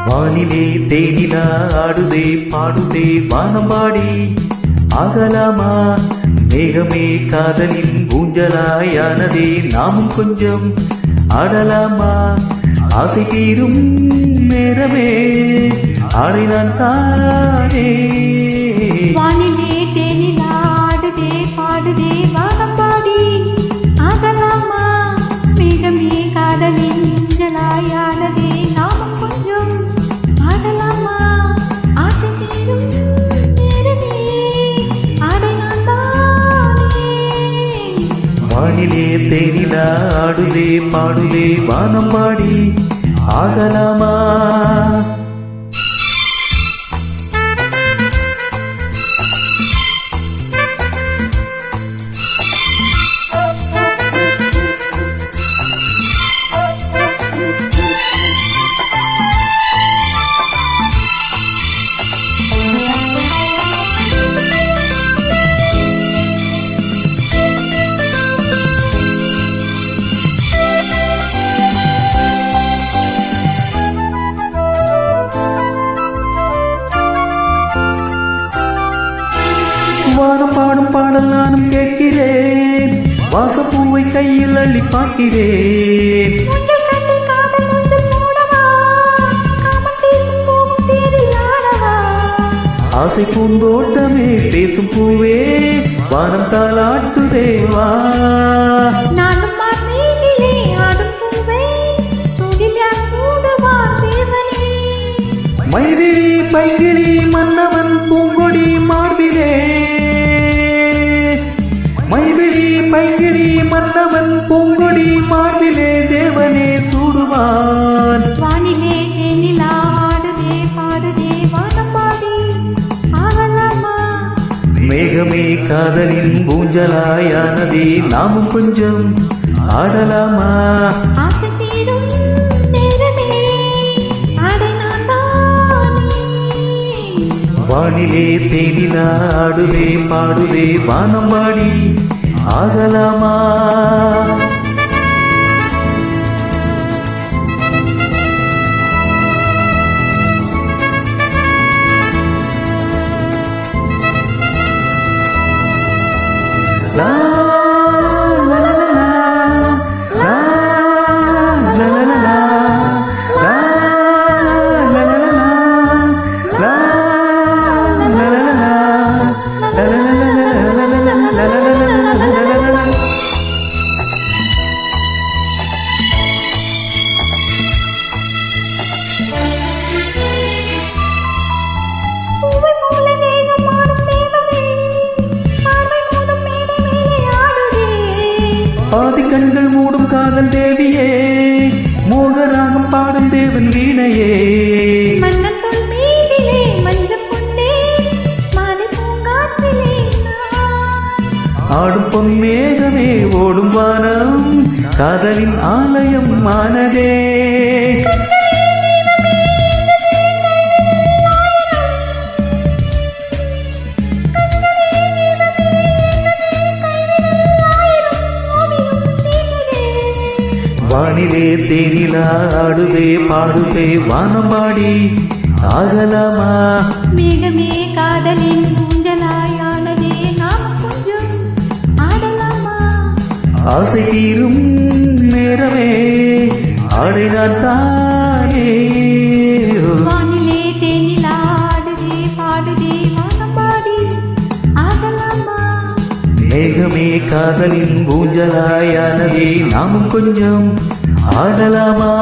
வானிலே தேனிலா ஆடுதே பாடுதே வானம்பாடி ஆகலாமா மேகமே காதலின் ஊஞ்சலாயானதே நாமும் கொஞ்சம் ஆடலாமா ஆசை தீரும் நேரமே ஆடினான் தானே வானிலே தேனிலா ஆடுதே பாடுதே வானம்பாடி ஆகலாமா மேகமே காதலின் ஊஞ்சலாயானதே நாமும் கொஞ்சம் ஆடலாமா ஆசை தீரும் நேரமே ஆடினான் தானே வானிலே தேனிலா ஆடுதே பாடுதே வானம்பாடி ஆகலாமா வானம் பாடும் பாடல் நானும் கேட்கிறேன் வாசப்பூவை கையில் அள்ளி பார்க்கிறேன் ஆசை பூந்தோட்டமே பேசும் பூவே வானம் தாளாட்டுதேவா மைதிலி பைங்கிளி மன்னவன் பூங்கொடி மார்பிலே மைதிலி பைங்கிளி மன்னவன் பூங்கொடி மார்பிலே தேவனே சூடுவான் வானிலே தேனிலா ஆடுதே பாடுதே வானம்பாடி ஆகலாமா மேகமே காதலின் ஊஞ்சலாயானதே நாமும் கொஞ்சம் ஆடலாமா ஆசை தீரும் நேரமே ஆடினான் தானே வானிலே தேனிலா ஆடுவே பாடுவே வானம்பாடி ஆகலாமா லா லா லா லா லா லா லா பாதி கண்கள் மூடும் காதல் தேவியே மோகராகம் பாடும் தேவன் வீணையே ஆடும் பொன்மேகமே ஓடும் வானம் காதலின் ஆலயம் ஆனதே வானிலே தேனிலா ஆடுவே பாடுவே வானம்பாடி ஆகலாமா மேகமே காதலின் ஊஞ்சலாயானதே நாம் கொஞ்சம் ஆடலாமா ஆசை தீரும் நேரமே ஆடினான் தானே வானிலே தேனிலா ஆடுதே பாடுதே வானம்பாடி ஆகலாமா மேகமே காதலின் ஊஞ்சலாயானதே நாமும் கொஞ்சம் ஆடலாமா